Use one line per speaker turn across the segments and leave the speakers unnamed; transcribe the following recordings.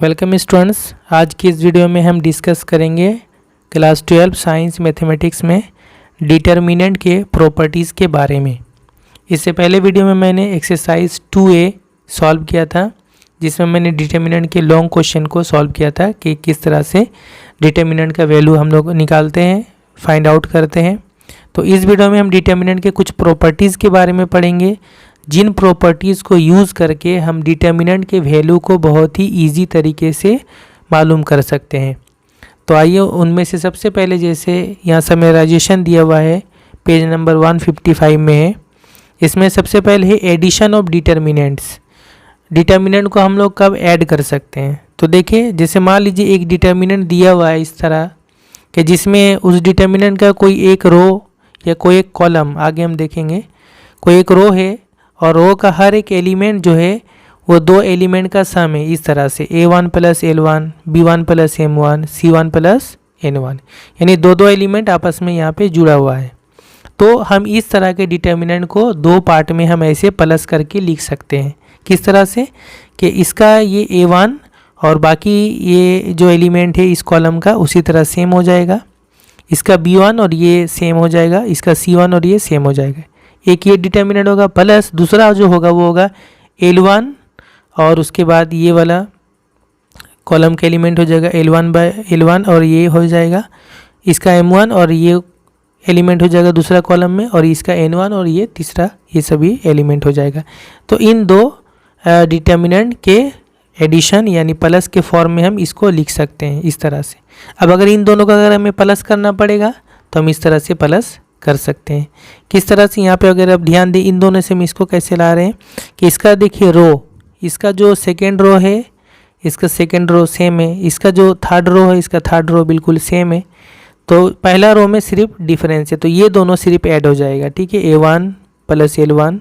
Welcome students. आज की इस वीडियो में हम डिस्कस करेंगे क्लास 12 साइंस मैथमेटिक्स में डिटर्मिनेंट के प्रॉपर्टीज़ के बारे में। इससे पहले वीडियो में मैंने एक्सरसाइज 2A सॉल्व किया था, जिसमें मैंने डिटर्मिनेंट के लॉन्ग क्वेश्चन को सॉल्व किया था कि किस तरह से डिटर्मिनेंट का वैल्यू हम लोग निकालते हैं, फाइंड आउट करते हैं। तो इस वीडियो में हम डिटर्मिनेंट के कुछ प्रॉपर्टीज़ के बारे में पढ़ेंगे, जिन प्रॉपर्टीज़ को यूज़ करके हम डिटर्मिनेंट के वैल्यू को बहुत ही इजी तरीके से मालूम कर सकते हैं। तो आइए उनमें से सबसे पहले, जैसे यहाँ समराइजेशन दिया हुआ है पेज नंबर 155 में है, इसमें सबसे पहले है एडिशन ऑफ डिटर्मिनेंट्स। डिटर्मिनेंट को हम लोग कब ऐड कर सकते हैं? तो देखिए, जैसे मान लीजिए एक डिटर्मिनेंट दिया हुआ है इस तरह कि जिसमें उस डिटर्मिनेंट का कोई एक रो या कोई एक कॉलम, आगे हम देखेंगे, कोई एक रो है और रो का हर एक एलिमेंट जो है वो दो एलिमेंट का सम है। इस तरह से A1 plus L1, B1 plus M1, C1 plus N1, यानी दो एलिमेंट आपस में यहाँ पे जुड़ा हुआ है। तो हम इस तरह के डिटर्मिनेंट को दो पार्ट में हम ऐसे प्लस करके लिख सकते हैं। किस तरह से कि इसका ये A1 और बाकी ये जो एलिमेंट है इस कॉलम का उसी तरह सेम हो जाएगा, इसका B1 और ये सेम हो जाएगा, इसका C1 और ये सेम हो जाएगा। एक ये डिटर्मिनेंट होगा, प्लस दूसरा जो होगा वो होगा L1 और उसके बाद ये वाला कॉलम का एलिमेंट हो जाएगा L1 और ये हो जाएगा इसका M1 और ये एलिमेंट हो जाएगा दूसरा कॉलम में, और इसका N1 और ये तीसरा, ये सभी एलिमेंट हो जाएगा। तो इन दो डिटर्मिनेंट के एडिशन यानी प्लस के फॉर्म में हम इसको लिख सकते हैं इस तरह से। अब अगर इन दोनों का अगर हमें प्लस करना पड़ेगा तो हम इस तरह से प्लस कर सकते हैं। किस तरह से? यहाँ पे अगर आप ध्यान दें, इन दोनों से हम इसको कैसे ला रहे हैं कि इसका देखिए रो, इसका जो सेकेंड रो है इसका सेकेंड रो सेम है, इसका जो थर्ड रो है इसका थर्ड रो बिल्कुल सेम है। तो पहला रो में सिर्फ डिफरेंस है, तो ये दोनों सिर्फ ऐड हो जाएगा। ठीक है, A1 plus L1,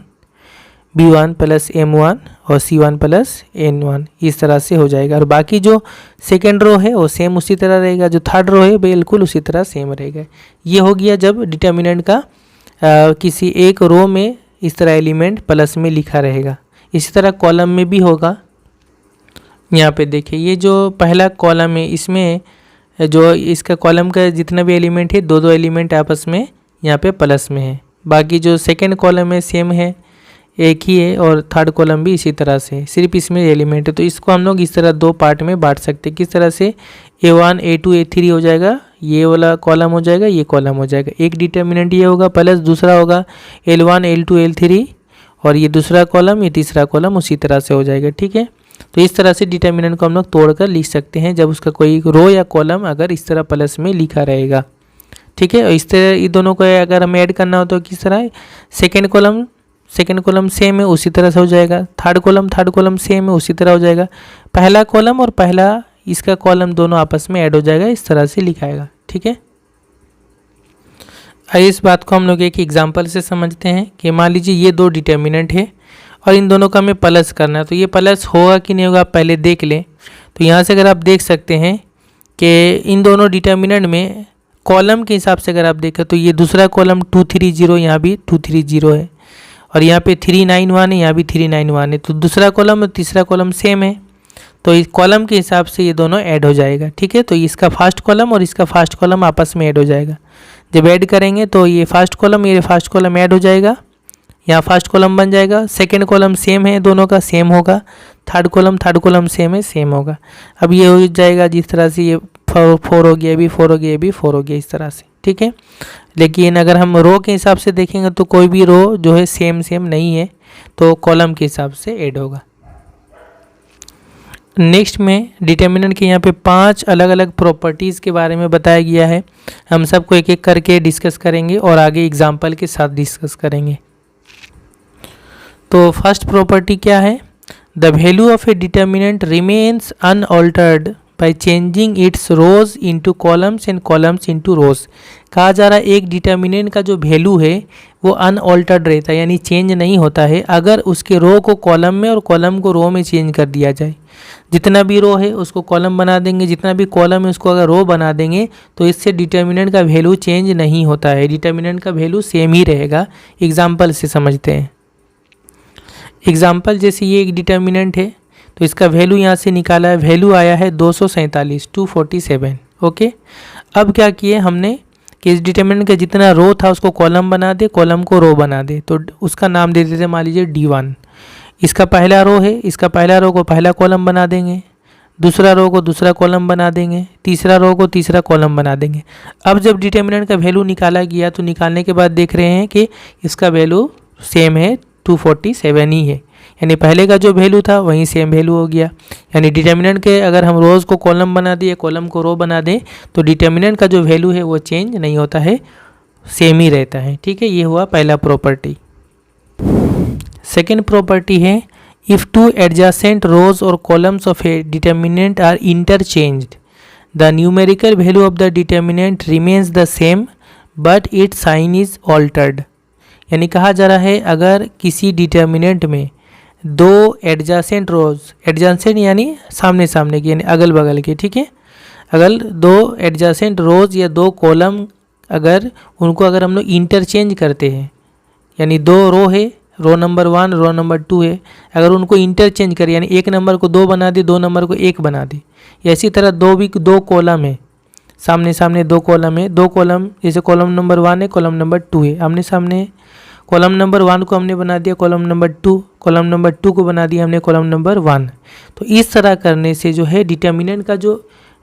B1 plus M1 और C1 प्लस N1, इस तरह से हो जाएगा। और बाकी जो सेकेंड रो है वो सेम उसी तरह रहेगा, जो थर्ड रो है बिल्कुल उसी तरह सेम रहेगा। ये हो गया जब डिटर्मिनेंट का किसी एक रो में इस तरह एलिमेंट प्लस में लिखा रहेगा। इसी तरह कॉलम में भी होगा। यहाँ पे देखिए, ये जो पहला कॉलम है इसमें जो इसका कॉलम का जितना भी एलिमेंट है दो एलिमेंट आपस में यहाँ पे प्लस में है। बाकी जो सेकेंड कॉलम है सेम है, एक ही है, और थर्ड कॉलम भी इसी तरह से, सिर्फ इसमें एलिमेंट है। तो इसको हम लोग इस तरह दो पार्ट में बांट सकते हैं। किस तरह से? A1 A2 A3 हो जाएगा, ये वाला कॉलम हो जाएगा, ये कॉलम हो जाएगा। एक डिटर्मिनेंट ये होगा, प्लस दूसरा होगा L1 L2 L3, और ये दूसरा कॉलम, ये तीसरा कॉलम उसी तरह से हो जाएगा। ठीक है, तो इस तरह से डिटर्मिनेंट को हम लोग तोड़कर लिख सकते हैं जब उसका कोई रो या कॉलम अगर इस तरह प्लस में लिखा रहेगा। ठीक है, और इस तरह इन दोनों को अगर हमें ऐड करना हो तो किस तरह? सेकेंड कॉलम सेम है उसी तरह से हो जाएगा, थर्ड कॉलम सेम है उसी तरह हो जाएगा, पहला कॉलम और पहला इसका कॉलम दोनों आपस में ऐड हो जाएगा, इस तरह से लिखाएगा। ठीक है, इस बात को हम लोग एक एग्जांपल से समझते हैं कि मान लीजिए ये दो डिटर्मिनेंट है और इन दोनों का हमें प्लस करना है। तो ये प्लस होगा कि नहीं होगा आप पहले देख लें। तो यहाँ से अगर आप देख सकते हैं कि इन दोनों डिटर्मिनेंट में कॉलम के हिसाब से अगर आप देखें तो ये दूसरा कॉलम 230, यहाँ भी 230 है, और यहाँ पे 391 है, यहाँ भी 391 है। तो दूसरा कॉलम और तीसरा कॉलम सेम है, तो इस कॉलम के हिसाब से ये दोनों ऐड हो जाएगा। ठीक है, तो इसका फर्स्ट कॉलम और इसका फर्स्ट कॉलम आपस में ऐड हो जाएगा। जब ऐड करेंगे तो ये फर्स्ट कॉलम ऐड हो जाएगा, यहाँ फर्स्ट कॉलम बन जाएगा। सेकेंड कॉलम सेम है, दोनों का सेम होगा। थर्ड कॉलम सेम है, सेम होगा। अब ये हो जाएगा जिस तरह से ये 4 हो गया, भी 4 हो गया, भी 4 हो गया, इस तरह से। ठीक है, लेकिन अगर हम रो के हिसाब से देखेंगे तो कोई भी रो जो है सेम नहीं है, तो कॉलम के हिसाब से ऐड होगा। नेक्स्ट में डिटर्मिनेंट के यहाँ पे 5 अलग अलग प्रॉपर्टीज़ के बारे में बताया गया है। हम सबको एक एक करके डिस्कस करेंगे और आगे एग्जाम्पल के साथ डिस्कस करेंगे। तो फर्स्ट प्रॉपर्टी क्या है? The value of a determinant remains unaltered by changing its rows into columns and columns into rows. कहा जा रहा है एक डिटर्मिनेंट का जो वैल्यू है वो अनऑल्टर्ड रहता है, यानी चेंज नहीं होता है अगर उसके रो को कॉलम में और कॉलम को रो में चेंज कर दिया जाए। जितना भी रो है उसको कॉलम बना देंगे, जितना भी कॉलम है उसको अगर रो बना देंगे, तो इससे डिटर्मिनेंट का वैल्यू चेंज नहीं होता है, डिटर्मिनेंट का वैल्यू सेम ही रहेगा। एग्जाम्पल से समझते हैं। एग्जाम्पल जैसे ये एक डिटर्मिनेंट है, तो इसका वैल्यू यहाँ से निकाला है, वैल्यू आया है 247, 247। ओके, अब क्या किए हमने कि इस डिटर्मिनेंट का जितना रो था उसको कॉलम बना दे, कॉलम को रो बना दे। तो उसका नाम दे देते मान लीजिए D1। इसका पहला रो है, इसका पहला रो को पहला कॉलम बना देंगे, दूसरा रो को दूसरा कॉलम बना देंगे, तीसरा रो को तीसरा कॉलम बना देंगे। अब जब डिटर्मिनेंट का वैल्यू निकाला गया तो निकालने के बाद देख रहे हैं कि इसका वैल्यू सेम है, 247 ही है, यानी पहले का जो वैल्यू था वही सेम वैल्यू हो गया। यानी डिटर्मिनेंट के अगर हम रोज़ को कॉलम बना दें, कॉलम को रो बना दें, तो डिटर्मिनेंट का जो वैल्यू है वो चेंज नहीं होता है, सेम ही रहता है। ठीक है, ये हुआ पहला प्रॉपर्टी। सेकेंड प्रॉपर्टी है if two adjacent rows or columns of a determinant are interchanged, the numerical value of the determinant remains the same but its sign is altered। यानी कहा जा रहा है अगर किसी डिटर्मिनेंट में दो एडजासेंट रोज, एडजासेंट यानी सामने सामने की यानी अगल बगल के, ठीक है, अगर दो एडजासेंट रोज या दो कॉलम अगर उनको अगर हम लोग इंटरचेंज करते हैं, यानी दो रो है, रो नंबर 1 रो नंबर 2 है, अगर उनको इंटरचेंज करें यानी एक नंबर को 2 बना दे, 2 नंबर को 1 बना दे, इसी तरह दो कॉलम है, सामने सामने दो कॉलम है, दो कॉलम जैसे कॉलम नंबर 1 है, कॉलम नंबर 2 है, आमने सामने कॉलम नंबर 1 को हमने बना दिया कॉलम नंबर 2, कॉलम नंबर 2 को बना दिया हमने कॉलम नंबर 1। तो इस तरह करने से जो है डिटर्मिनेंट का जो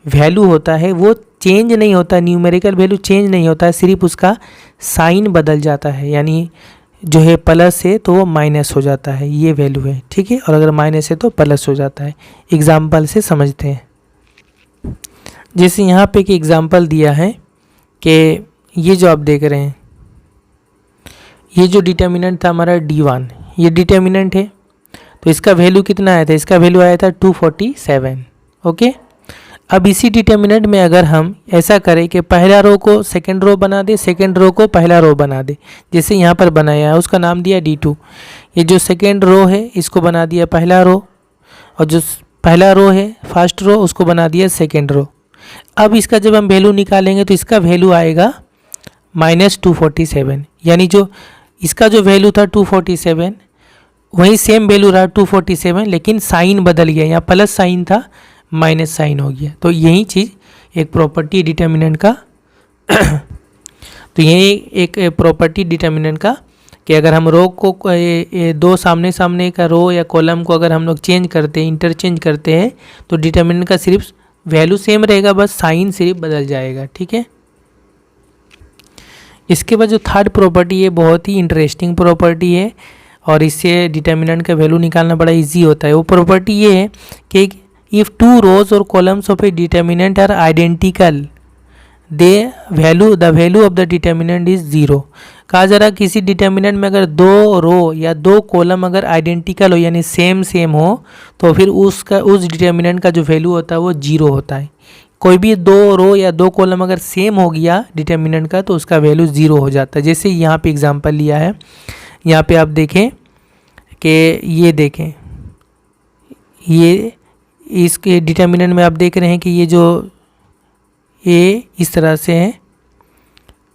वैल्यू होता है वो चेंज नहीं होता, न्यूमेरिकल वैल्यू चेंज नहीं होता है, सिर्फ उसका साइन बदल जाता है, यानी जो है प्लस है तो वो माइनस हो जाता है, ये वैल्यू है। ठीक है, और अगर माइनस है तो प्लस हो जाता है। एग्जाम्पल से समझते हैं। जैसे यहाँ पे एक एग्जाम्पल दिया है कि ये जो आप देख रहे हैं, ये जो डिटर्मिनेंट था हमारा D1, ये डिटर्मिनेंट है, तो इसका वैल्यू कितना आया था, इसका वैल्यू आया था 247। ओके, अब इसी डिटर्मिनेंट में अगर हम ऐसा करें कि पहला रो को सेकंड रो बना दे, सेकंड रो को पहला रो बना दे, जैसे यहाँ पर बनाया है, उसका नाम दिया D2। ये जो सेकंड रो है इसको बना दिया पहला रो, और जो पहला रो है फर्स्ट रो उसको बना दिया सेकंड रो। अब इसका जब हम वैल्यू निकालेंगे तो इसका वैल्यू आएगा -247, यानी जो इसका जो वैल्यू था 247 वही सेम वैल्यू रहा 247, लेकिन साइन बदल गया, यहाँ प्लस साइन था माइनस साइन हो गया। तो यही चीज़ एक प्रॉपर्टी डिटर्मिनेंट का तो यही एक प्रॉपर्टी डिटर्मिनेंट का कि अगर हम रो को दो सामने सामने का रो या कॉलम को अगर हम लोग चेंज करते हैं, इंटरचेंज करते हैं, तो डिटर्मिनेंट का सिर्फ वैल्यू सेम रहेगा, बस साइन सिर्फ बदल जाएगा। ठीक है, इसके बाद जो थर्ड प्रॉपर्टी है बहुत ही इंटरेस्टिंग प्रॉपर्टी है और इससे डिटर्मिनेंट का वैल्यू निकालना बड़ा इजी होता है। वो प्रॉपर्टी ये है कि इफ़ टू रोज और columns of a determinant are identical the value of the determinant is 0। कहा जा रहा किसी डिटर्मिनेंट में अगर दो रो या दो कॉलम अगर आइडेंटिकल हो यानी सेम हो तो फिर उस डिटर्मिनेंट का जो वैल्यू होता है वो 0 होता है। कोई भी दो रो या दो कॉलम अगर सेम हो गया डिटर्मिनेंट का तो उसका वैल्यू 0 हो जाता है। जैसे यहाँ पे एग्जांपल लिया है, यहाँ पे आप देखें कि ये देखें, ये इसके डिटर्मिनेंट में आप देख रहे हैं कि ये जो ए इस तरह से है,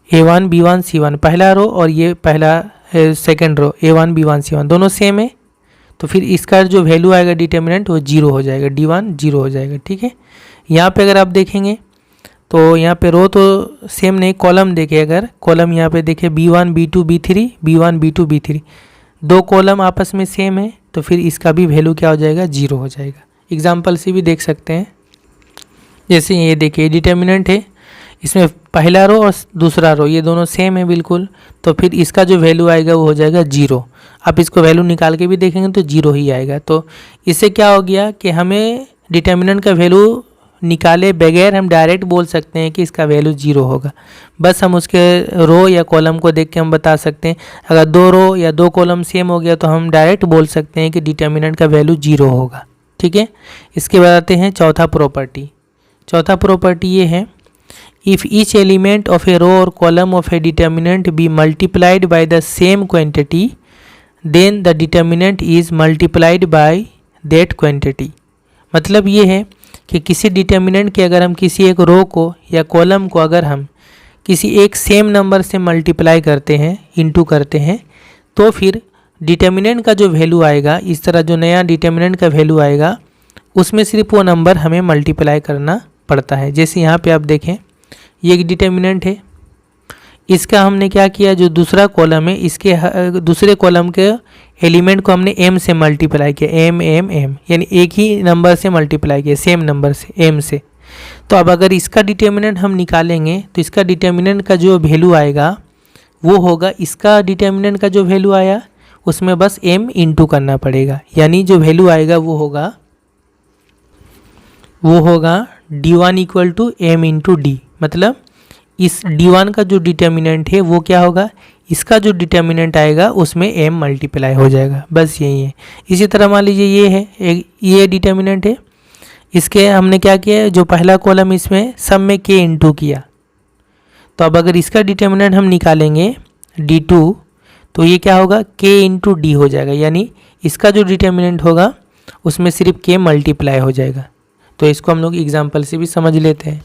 A1 B1 C1 पहला रो और ये पहला second row A1 B1 C1 दोनों सेम है, तो फिर इसका जो वैल्यू आएगा डिटर्मिनेंट वो 0 हो जाएगा, D1 0 हो जाएगा। ठीक है, यहाँ पे अगर आप देखेंगे तो यहाँ पे रो तो सेम नहीं, कॉलम देखें, अगर कॉलम यहाँ पे देखें B1 B2 B3 B1 B2 B3 दो कॉलम आपस में सेम है, तो फिर इसका भी वैल्यू क्या हो जाएगा 0 हो जाएगा। एग्जाम्पल से भी देख सकते हैं, जैसे ये देखिए डिटर्मिनेंट है, इसमें पहला रो और दूसरा रो ये दोनों सेम है बिल्कुल, तो फिर इसका जो वैल्यू आएगा वो हो जाएगा 0। आप इसको वैल्यू निकाल के भी देखेंगे तो 0 ही आएगा। तो इससे क्या हो गया कि हमें डिटर्मिनेंट का वैल्यू निकाले बगैर हम डायरेक्ट बोल सकते हैं कि इसका वैल्यू 0 होगा। बस हम उसके रो या कॉलम को देख के हम बता सकते हैं, अगर दो रो या दो कॉलम सेम हो गया तो हम डायरेक्ट बोल सकते हैं कि डिटर्मिनेंट का वैल्यू 0 होगा। ठीक है, इसके बाद आते हैं चौथा प्रॉपर्टी। चौथा प्रॉपर्टी ये है, if each element of a row और column of a determinant be multiplied by the same quantity then the determinant is multiplied by that quantity. मतलब ये है कि किसी डिटर्मिनेंट के अगर हम किसी एक रो को या कॉलम को अगर हम किसी एक सेम नंबर से मल्टीप्लाई करते हैं, इंटू करते हैं, तो फिर डिटर्मिनेंट का जो वैल्यू आएगा, इस तरह जो नया डिटर्मिनेंट का वैल्यू आएगा उसमें सिर्फ वो नंबर हमें मल्टीप्लाई करना पड़ता है। जैसे यहाँ पे आप देखें, ये एक डिटर्मिनेंट है, इसका हमने क्या किया, जो दूसरा कॉलम है इसके दूसरे कॉलम के एलिमेंट को हमने m से मल्टीप्लाई किया, m m m, यानी एक ही नंबर से मल्टीप्लाई किया, सेम नंबर से, m से। तो अब अगर इसका डिटर्मिनेंट हम निकालेंगे तो इसका डिटर्मिनेंट का जो वैल्यू आएगा वो होगा, इसका डिटर्मिनेंट का जो वैल्यू आया उसमें बस m इंटू करना पड़ेगा, यानी जो वैल्यू आएगा वो होगा d1 equal to m into D. मतलब इस d1 का जो डिटर्मिनेंट है वो क्या होगा, इसका जो डिटर्मिनेंट आएगा उसमें m मल्टीप्लाई हो जाएगा, बस यही है। इसी तरह मान लीजिए ये है, ये डिटर्मिनेंट है, इसके हमने क्या किया, जो पहला कॉलम इसमें सब में k इंटू किया। तो अब अगर इसका डिटर्मिनेंट हम निकालेंगे d2 तो ये क्या होगा, k इंटू डी हो जाएगा, यानी इसका जो डिटर्मिनेंट होगा उसमें सिर्फ k मल्टीप्लाई हो जाएगा। तो इसको हम लोग एग्जाम्पल से भी समझ लेते हैं।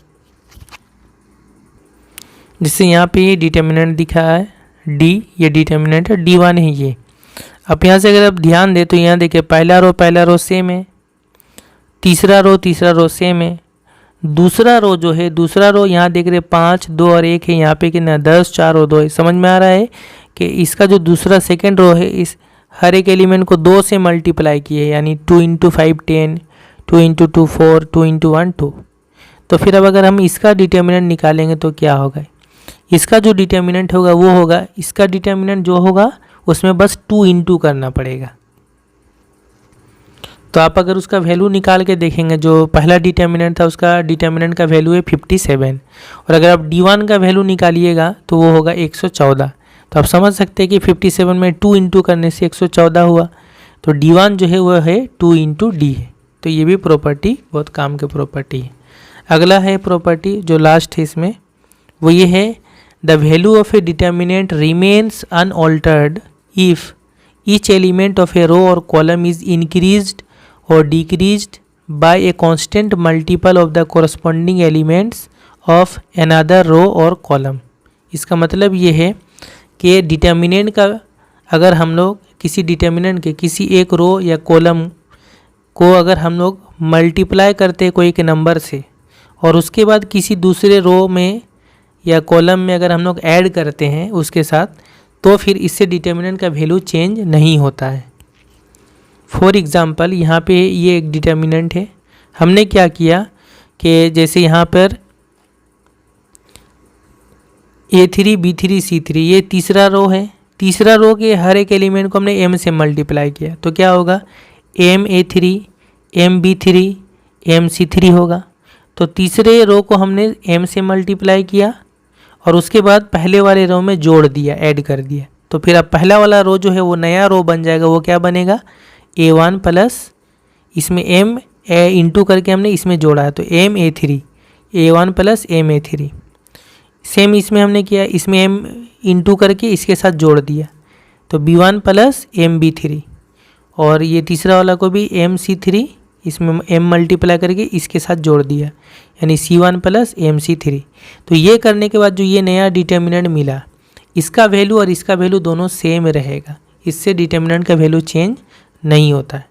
जिससे यहाँ पे ये डिटर्मिनेंट दिखा है d, ये डिटर्मिनेंट है, d1 है ये। अब यहाँ से अगर आप ध्यान दें तो यहाँ देखिए पहला रो सेम है, तीसरा रो सेम है, दूसरा रो जो है, दूसरा रो यहाँ देख रहे 5 2 और 1 है, यहाँ पे कितना 10 4 और 2 है। समझ में आ रहा है कि इसका जो दूसरा सेकंड रो है, इस हर एक एलिमेंट को 2 से मल्टीप्लाई किए, यानी 2 इंटू 5 10, 2 इंटू 2 4, 2 इंटू 1 2। तो फिर अब अगर हम इसका डिटर्मिनेंट निकालेंगे तो क्या होगा, इसका जो डिटर्मिनेंट होगा वो होगा, इसका डिटर्मिनेंट जो होगा उसमें बस 2 इंटू करना पड़ेगा। तो आप अगर उसका वैल्यू निकाल के देखेंगे, जो पहला डिटर्मिनेंट था उसका डिटर्मिनेंट का वैल्यू है 57, और अगर आप d1 का वैल्यू निकालिएगा तो वो होगा 114। तो आप समझ सकते हैं कि 57 में 2 इंटू करने से 114 हुआ। तो d1 जो है वो है 2 इंटू डी है। तो ये भी प्रॉपर्टी बहुत काम की प्रॉपर्टी है। अगला है प्रॉपर्टी जो लास्ट है इसमें, वो ये है, the value of a determinant remains unaltered if each element of a row और column is increased or decreased by a constant multiple of the corresponding elements of another row or column। इसका मतलब ये है कि determinant का, अगर हम लोग किसी डिटर्मिनेंट के किसी एक रो या कॉलम को अगर हम लोग मल्टीप्लाई करते हैं कोई एक नंबर से, और उसके बाद किसी दूसरे रो में या कॉलम में अगर हम लोग ऐड करते हैं उसके साथ, तो फिर इससे डिटर्मिनेंट का वैल्यू चेंज नहीं होता है। फॉर एग्ज़ाम्पल यहाँ पे ये एक डिटर्मिनेंट है, हमने क्या किया कि जैसे यहाँ पर A3 B3 C3 ये तीसरा रो है, तीसरा रो के हर एक एलिमेंट को हमने m से मल्टीप्लाई किया, तो क्या होगा m A3 m B3 m C3 होगा। तो तीसरे रो को हमने m से मल्टीप्लाई किया और उसके बाद पहले वाले रो में जोड़ दिया, ऐड कर दिया। तो फिर अब पहला वाला रो जो है वो नया रो बन जाएगा, वो क्या बनेगा A1 प्लस इसमें m इंटू करके हमने इसमें जोड़ा है, तो m A3 A1 plus m A3। Same इसमें हमने किया, इसमें m इंटू करके इसके साथ जोड़ दिया, तो B1 प्लस m B3, और ये तीसरा वाला को भी m C3 इसमें m मल्टीप्लाई करके इसके साथ जोड़ दिया, यानी C1 प्लस m C3। तो ये करने के बाद जो ये नया डिटर्मिनेंट मिला, इसका वैल्यू और इसका वैल्यू दोनों सेम रहेगा, इससे डिटर्मिनेंट का वैल्यू चेंज नहीं होता है।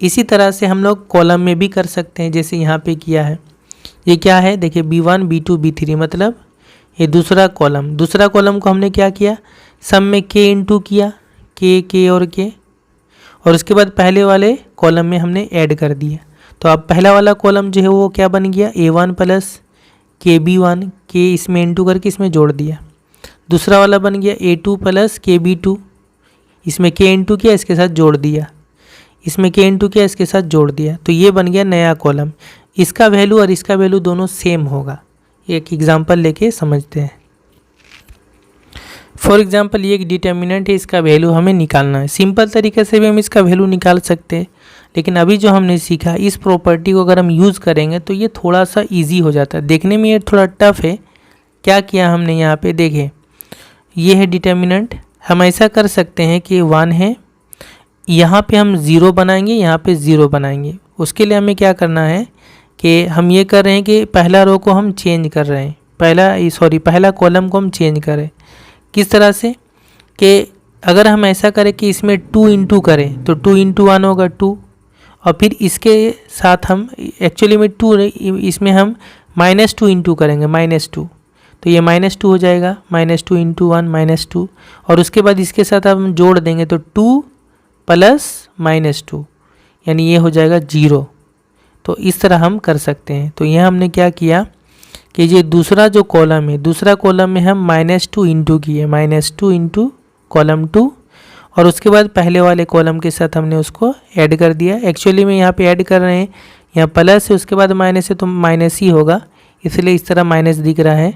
इसी तरह से हम लोग कॉलम में भी कर सकते हैं, जैसे यहाँ पे किया है। ये क्या है देखिए B1 B2 B3, मतलब ये दूसरा कॉलम को हमने क्या किया, सब में k इंटू किया, k और k, और उसके बाद पहले वाले कॉलम में हमने ऐड कर दिया। तो अब पहला वाला कॉलम जो है वो क्या बन गया A1 plus k B1, k इसमें इंटू करके इसमें जोड़ दिया। दूसरा वाला बन गया A2 प्लस k B2, इसमें k इंटू किया इसके साथ जोड़ दिया, इसमें k इंटू किया इसके साथ जोड़ दिया, तो ये बन गया नया कॉलम। इसका वैल्यू और इसका वैल्यू दोनों सेम होगा। एक एग्जांपल लेके समझते हैं। फॉर एग्जांपल ये एक डिटर्मिनेंट है, इसका वैल्यू हमें निकालना है। सिंपल तरीके से भी हम इसका वैल्यू निकाल सकते हैं, लेकिन अभी जो हमने सीखा इस प्रॉपर्टी को अगर हम यूज़ करेंगे तो ये थोड़ा सा ईजी हो जाता है। देखने में ये थोड़ा टफ है। क्या किया हमने यहाँ पे, देखें ये है डिटर्मिनेंट। हम ऐसा कर सकते हैं कि 1 है, यहाँ पे हम 0 बनाएंगे, यहाँ पे 0 बनाएंगे। उसके लिए हमें क्या करना है कि हम ये कर रहे हैं कि पहला रो को हम चेंज कर रहे हैं, पहला कॉलम को हम चेंज करें। किस तरह से कि अगर हम ऐसा करें कि इसमें 2 इंटू करें तो 2 इंटू 1 होगा 2, और फिर इसके साथ हम एक्चुअली में 2, इसमें हम -2 इंटू करेंगे, -2, तो ये -2 हो जाएगा, -2 इंटू 1 -2, और उसके बाद इसके साथ हम जोड़ देंगे तो 2 प्लस -2, यानी ये हो जाएगा 0। तो इस तरह हम कर सकते हैं। तो यहाँ हमने क्या किया कि ये दूसरा जो कॉलम है, दूसरा कॉलम में हम -2 इंटू किए, -2 इंटू कॉलम 2, और उसके बाद पहले वाले कॉलम के साथ हमने उसको ऐड कर दिया। एक्चुअली में यहाँ पे ऐड कर रहे हैं, यहाँ प्लस है उसके बाद माइनस है तो माइनस ही होगा, इसलिए इस तरह माइनस दिख रहा है।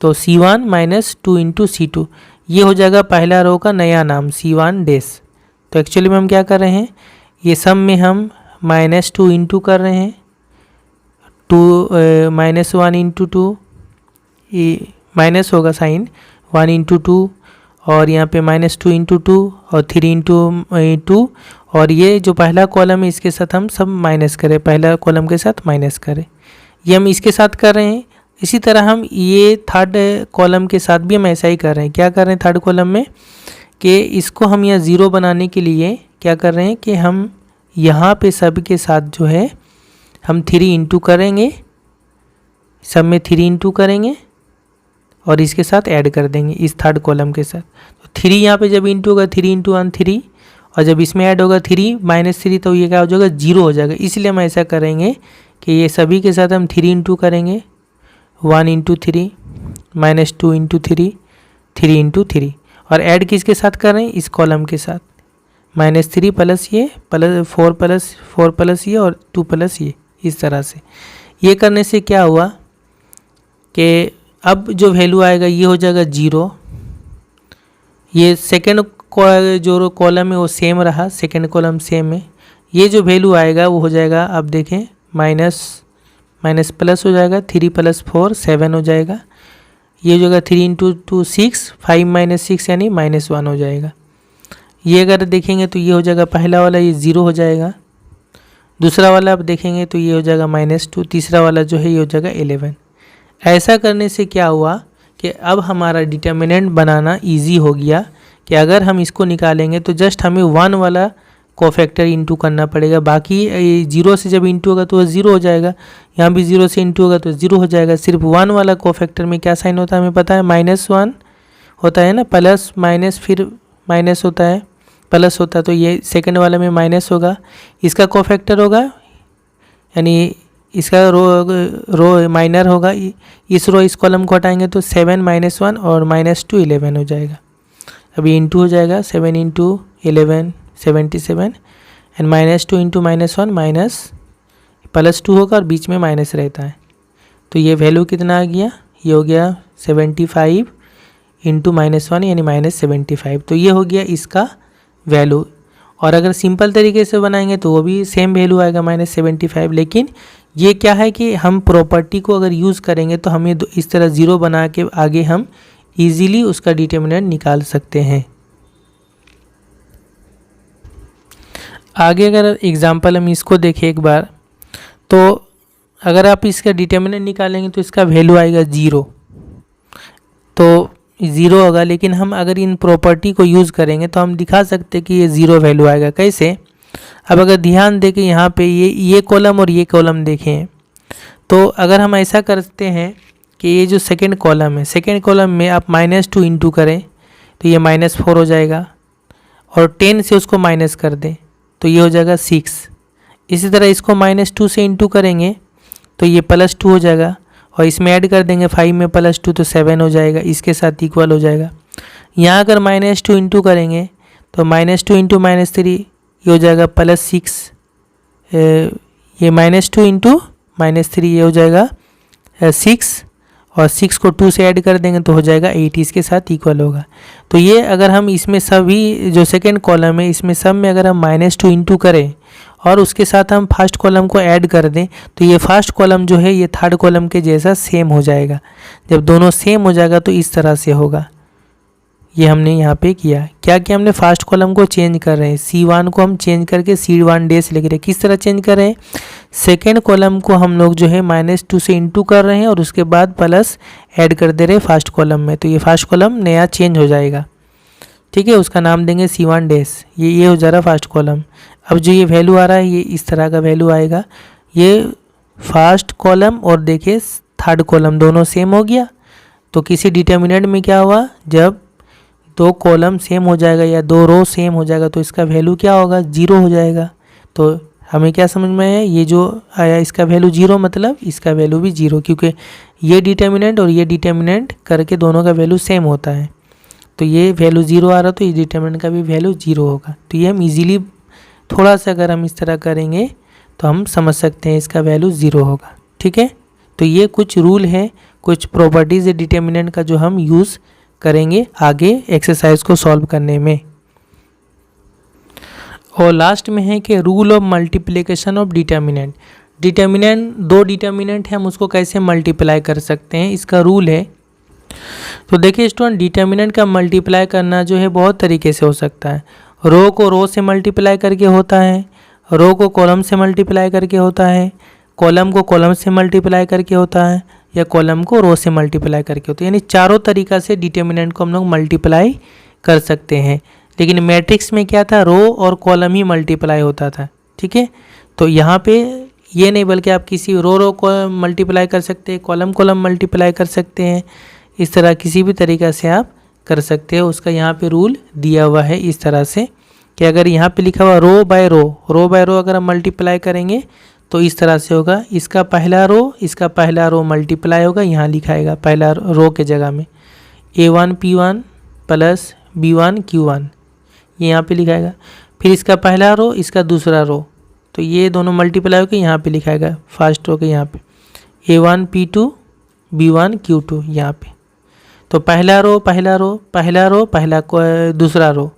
तो C1 -2 इंटू C2, ये हो जाएगा पहला रो का नया नाम C1 डैश। तो एक्चुअली में हम क्या कर रहे हैं, ये सम में हम -2 इंटू कर रहे हैं, -1 इंटू 2, ये माइनस होगा साइन, 1 इंटू 2, और यहाँ पे -2 इंटू 2 और 3 इंटू 2, और ये जो पहला कॉलम है इसके साथ हम सब माइनस करें, पहला कॉलम के साथ माइनस करें, ये हम इसके साथ कर रहे हैं। इसी तरह हम ये थर्ड कॉलम के साथ भी हम ऐसा ही कर रहे हैं। क्या कर रहे हैं थर्ड कॉलम में कि इसको हम यहाँ 0 बनाने के लिए क्या कर रहे हैं कि हम यहाँ पे सब के साथ जो है हम 3 इंटू करेंगे, सब में 3 इंटू करेंगे और इसके साथ ऐड कर देंगे इस थर्ड कॉलम के साथ। तो 3 यहाँ पे जब इंटू होगा 3 इंटू 1 3, और जब इसमें ऐड होगा 3 -3, तो ये क्या हो जाएगा 0 हो जाएगा। इसलिए हम ऐसा करेंगे कि ये सभी के साथ हम 3 इंटू करेंगे, 1 इंटू 3, -2 इंटू 3, 3 इंटू 3, और ऐड किसके साथ कर रहे हैं, इस कॉलम के साथ, -3 प्लस ये प्लस 4 प्लस ये और 2 प्लस ये, इस तरह से। ये करने से क्या हुआ कि अब जो वैल्यू आएगा ये हो जाएगा 0। ये सेकेंड जो कॉलम है वो सेम रहा, सेकेंड कॉलम सेम है। ये जो वैल्यू आएगा वो हो जाएगा, अब देखें माइनस प्लस हो जाएगा, 3 + 4 7 हो जाएगा। ये हो जाएगा 3 इंटू 2 6, 5 - 6 यानी -1 हो जाएगा। ये अगर देखेंगे तो ये हो जाएगा पहला वाला, ये 0 हो जाएगा। दूसरा वाला आप देखेंगे तो ये हो जाएगा -2, तीसरा वाला जो है ये हो जाएगा 11। ऐसा करने से क्या हुआ कि अब हमारा डिटर्मिनेंट बनाना इजी हो गया कि अगर हम इसको निकालेंगे तो जस्ट हमें 1 वाला कोफैक्टर इंटू करना पड़ेगा, बाकी 0 से जब इंटू होगा तो वह 0 हो जाएगा, यहाँ भी 0 से इंटू होगा तो 0 हो जाएगा। सिर्फ 1 वाला कोफैक्टर में क्या साइन होता है हमें पता है, -1 होता है ना, प्लस माइनस फिर माइनस होता है, प्लस होता है, तो ये सेकंड वाले में माइनस होगा, इसका कोफैक्टर होगा, यानी इसका रो माइनर होगा, इस रो इस कॉलम को हटाएंगे तो 7 - 1 और -2 11 हो जाएगा। अभी इंटू हो जाएगा, 7 इंटू 11 77, एंड -2 इंटू -1 माइनस +2 होगा और बीच में माइनस रहता है। तो ये वैल्यू कितना आ गया, ये हो गया 75 इंटू -1 यानी -75। तो ये हो गया इसका वैल्यू। और अगर सिंपल तरीके से बनाएंगे तो वो भी सेम वैल्यू आएगा -75। लेकिन ये क्या है कि हम प्रॉपर्टी को अगर यूज़ करेंगे तो हमें इस तरह 0 बना के आगे हम इजीली उसका डिटर्मिनेंट निकाल सकते हैं। आगे अगर एग्जांपल हम इसको देखें एक बार, तो अगर आप इसका डिटर्मिनेंट निकालेंगे तो इसका वैल्यू आएगा 0, तो 0 होगा। लेकिन हम अगर इन प्रॉपर्टी को यूज़ करेंगे तो हम दिखा सकते हैं कि ये 0 वैल्यू आएगा। कैसे, अब अगर ध्यान दें कि यहाँ पे ये कॉलम और ये कॉलम देखें, तो अगर हम ऐसा करते हैं कि ये जो सेकेंड कॉलम है, सेकेंड कॉलम में आप -2 इंटू करें तो ये -4 हो जाएगा, और 10 से उसको माइनस कर दें तो ये हो जाएगा 6। इसी तरह इसको -2 से इंटू करेंगे तो ये +2 हो जाएगा, और इसमें ऐड कर देंगे 5 में +2 तो 7 हो जाएगा, इसके साथ इक्वल हो जाएगा। यहाँ अगर -2 इंटू करेंगे तो -2 इंटू -3 ये हो जाएगा +6, ये -2 इंटू -3 ये हो जाएगा 6, और 6 को 2 से ऐड कर देंगे तो हो जाएगा 8, इसके साथ इक्वल होगा। तो ये अगर हम इसमें सभी जो सेकेंड कॉलम है इसमें सब में अगर हम -2 इंटू करें और उसके साथ हम फर्स्ट कॉलम को ऐड कर दें तो ये फर्स्ट कॉलम जो है ये थर्ड कॉलम के जैसा सेम हो जाएगा। जब दोनों सेम हो जाएगा तो इस तरह से होगा। ये हमने यहाँ पे किया, क्या किया हमने फर्स्ट कॉलम को चेंज कर रहे हैं, C1 को हम चेंज करके C1 डैश लिख रहे हैं। किस तरह चेंज कर रहे हैं, सेकेंड कॉलम को हम लोग जो है -2 से इंटू कर रहे हैं और उसके बाद प्लस ऐड कर दे रहे हैं फर्स्ट कॉलम में, तो ये फर्स्ट कॉलम नया चेंज हो जाएगा। ठीक है, उसका नाम देंगे C1 डैश। ये हो जा रहा फर्स्ट कॉलम। अब जो ये वैल्यू आ रहा है ये इस तरह का वैल्यू आएगा। ये फर्स्ट कॉलम और देखिए थर्ड कॉलम दोनों सेम हो गया। तो किसी डिटर्मिनेंट में क्या हुआ, जब दो कॉलम सेम हो जाएगा या दो रो सेम हो जाएगा तो इसका वैल्यू क्या होगा, 0 हो जाएगा। तो हमें क्या समझ में आया, ये जो आया इसका वैल्यू 0 मतलब इसका वैल्यू भी 0, क्योंकि ये डिटर्मिनेंट और ये डिटर्मिनेंट करके दोनों का वैल्यू सेम होता है। तो ये वैल्यू 0 आ रहा तो ये डिटर्मिनेंट का भी वैल्यू 0 होगा। तो ये हम इजीली थोड़ा सा अगर हम इस तरह करेंगे तो हम समझ सकते हैं इसका वैल्यू 0 होगा। ठीक है, तो ये कुछ रूल है, कुछ प्रॉपर्टीज़ है डिटर्मिनेंट का जो हम यूज़ करेंगे आगे एक्सरसाइज को सॉल्व करने में। और लास्ट में है कि rule of multiplication of determinant. Determinant, दो डिटर्मिनेंट है, हम उसको कैसे मल्टीप्लाई कर सकते हैं, इसका रूल है। तो देखिए स्टूडेंट, डिटर्मिनेंट का मल्टीप्लाई करना जो है बहुत तरीके से हो सकता है। रो को रो से मल्टीप्लाई करके होता है, रो को कॉलम से मल्टीप्लाई करके होता है, कॉलम को कॉलम से मल्टीप्लाई करके होता है, या कॉलम को रो से मल्टीप्लाई करके होता है। यानी चारों तरीक़ा से डिटर्मिनेंट को हम लोग मल्टीप्लाई कर सकते हैं। लेकिन मैट्रिक्स में क्या था, रो और कॉलम ही मल्टीप्लाई होता था। ठीक है, तो यहाँ पे ये नहीं, बल्कि आप किसी रो को मल्टीप्लाई कर सकते हैं, कॉलम मल्टीप्लाई कर सकते हैं। इस तरह किसी भी तरीक़ा से आप कर सकते हो। उसका यहाँ पे रूल दिया हुआ है इस तरह से कि अगर यहाँ पे लिखा हुआ रो बाय रो अगर हम मल्टीप्लाई करेंगे तो इस तरह से होगा। इसका पहला रो मल्टीप्लाई होगा, यहाँ लिखाएगा पहला रो के जगह में A1 P1 plus B1 Q1, ये यहाँ पे लिखाएगा। फिर इसका पहला रो, इसका दूसरा रो, तो ये दोनों मल्टीप्लाई होकर यहाँ पे लिखाएगा फर्स्ट रो के यहाँ पे A1 P2 B1 Q2 यहाँ पे। तो पहला रो दूसरा रो।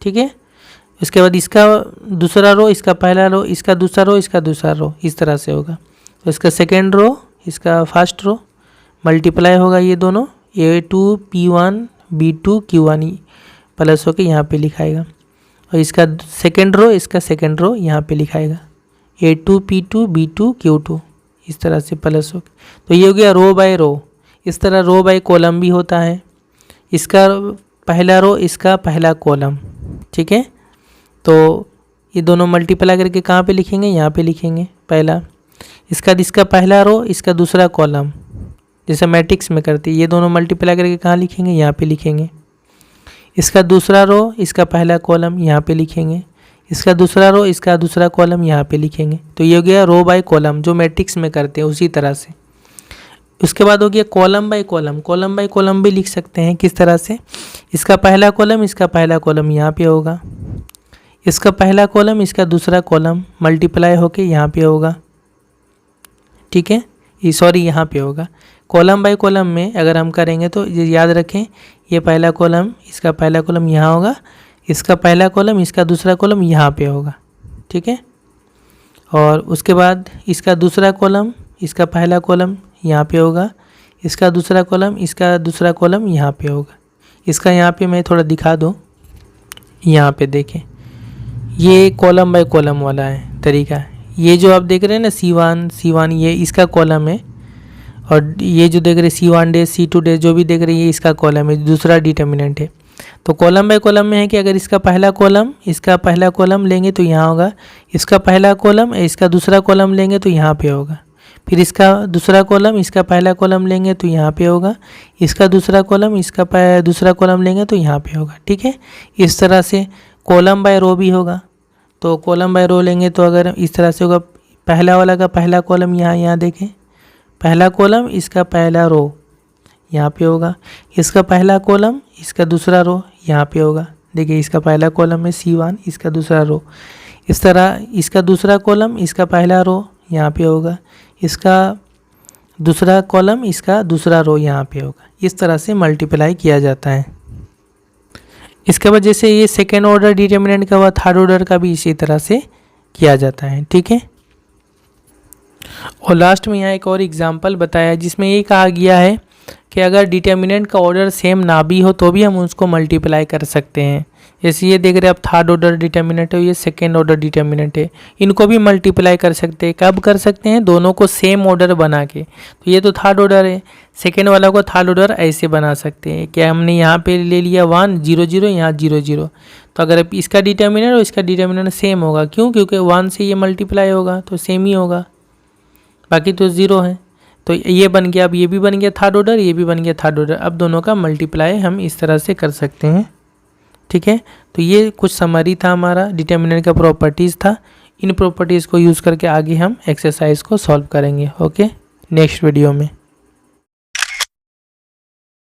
ठीक है, इसके बाद इसका दूसरा रो, इसका पहला रो, इसका दूसरा रो, इस तरह से होगा। तो इसका सेकेंड रो, इसका फर्स्ट रो मल्टीप्लाई होगा, ये दोनों A2 P1 B2 Q1 plus होकर यहाँ पे लिखाएगा। और इसका सेकेंड रो, इसका सेकेंड रो यहाँ पे लिखाएगा A2 P2 B2 Q2, इस तरह से प्लस हो। तो ये हो गया रो बाय रो। इस तरह रो बाय कॉलम भी होता है, इसका पहला रो, इसका पहला कॉलम। ठीक है, तो ये दोनों मल्टीप्लाई करके कहाँ पे लिखेंगे, यहाँ पे लिखेंगे पहला। इसका पहला रो, इसका दूसरा कॉलम, जैसे मैट्रिक्स में करते हैं, ये दोनों मल्टीप्लाई करके कहाँ लिखेंगे, यहाँ पे लिखेंगे। इसका दूसरा रो, इसका पहला कॉलम, यहाँ पे लिखेंगे। इसका दूसरा रो, इसका दूसरा कॉलम, यहाँ पे लिखेंगे। तो ये हो गया रो बाय कॉलम, जो मैट्रिक्स में करते हैं उसी तरह से। उसके बाद हो गया कॉलम बाय कॉलम भी लिख सकते हैं। किस तरह से, इसका पहला कॉलम यहाँ पे होगा, इसका पहला कॉलम, इसका दूसरा कॉलम मल्टीप्लाई होके यहाँ पे होगा। ठीक है, यहाँ पे होगा। कॉलम बाय कॉलम में अगर हम करेंगे तो याद रखें, ये पहला कॉलम, इसका पहला कॉलम यहाँ होगा, इसका पहला कॉलम, इसका दूसरा कॉलम यहाँ पे होगा। ठीक है, और उसके बाद इसका दूसरा कॉलम, इसका पहला कॉलम यहाँ पे होगा, इसका दूसरा कॉलम, इसका दूसरा कॉलम यहाँ पे होगा। इसका यहाँ पे मैं थोड़ा दिखा दूँ, यहाँ पे देखें, ये कॉलम बाय कॉलम वाला है तरीका। ये जो आप देख रहे हैं ना C1 ये इसका कॉलम है, और ये जो देख रहे हैं C1 डे C2 डे जो भी देख रहे हैं ये इसका कॉलम है, दूसरा डिटर्मिनेंट है। तो कॉलम बाय कॉलम में है कि अगर इसका पहला कॉलम लेंगे तो यहाँ होगा, इसका पहला कॉलम, इसका दूसरा कॉलम लेंगे तो यहाँ पे होगा। फिर इसका दूसरा कॉलम, इसका पहला कॉलम लेंगे तो यहाँ पे होगा, इसका दूसरा कॉलम, इसका दूसरा कॉलम लेंगे तो यहाँ पे होगा। ठीक है, इस तरह से कॉलम बाय रो भी होगा। तो कॉलम बाय रो लेंगे तो अगर इस तरह से होगा, पहला वाला का पहला कॉलम यहाँ देखें, पहला कॉलम, इसका पहला रो यहाँ पे होगा, इसका पहला कॉलम, इसका दूसरा रो यहाँ पे होगा। देखिए इसका पहला कॉलम है C1, इसका दूसरा रो, इस तरह इसका दूसरा कॉलम, इसका पहला रो यहाँ पे होगा, इसका दूसरा कॉलम, इसका दूसरा रो यहाँ पे होगा। इस तरह से मल्टीप्लाई किया जाता है। इसके बाद जैसे ये सेकेंड ऑर्डर डिटर्मिनेंट का हुआ, थर्ड ऑर्डर का भी इसी तरह से किया जाता है। ठीक है, और लास्ट में यहाँ एक और एग्जांपल बताया जिसमें ये कहा गया है कि अगर डिटर्मिनेंट का ऑर्डर सेम ना भी हो तो भी हम उसको मल्टीप्लाई कर सकते हैं। जैसे ये देख रहे हैं आप थर्ड ऑर्डर डिटर्मिनेंट है, ये सेकेंड ऑर्डर डिटर्मिनेंट है। इनको भी मल्टीप्लाई कर सकते हैं। कब कर सकते हैं? दोनों को सेम ऑर्डर बना के। तो ये तो थर्ड ऑर्डर है, सेकेंड वाला को थर्ड ऑर्डर ऐसे बना सकते हैं। क्या हमने यहाँ पे ले लिया 1 0 0, यहाँ 0 0। तो अगर इसका डिटर्मिनेंट और इसका डिटर्मिनेंट सेम होगा, क्यों? क्योंकि 1 से ये मल्टीप्लाई होगा तो सेम ही होगा, बाकी तो 0 है। तो ये बन गया, अब ये भी बन गया थर्ड ऑर्डर, ये भी बन गया थर्ड ऑर्डर। अब दोनों का मल्टीप्लाई हम इस तरह से कर सकते हैं, ठीक है। तो ये कुछ समरी था, हमारा डिटर्मिनेंट का प्रॉपर्टीज़ था। इन प्रॉपर्टीज़ को यूज़ करके आगे हम एक्सरसाइज को सॉल्व करेंगे। ओके, नेक्स्ट वीडियो में।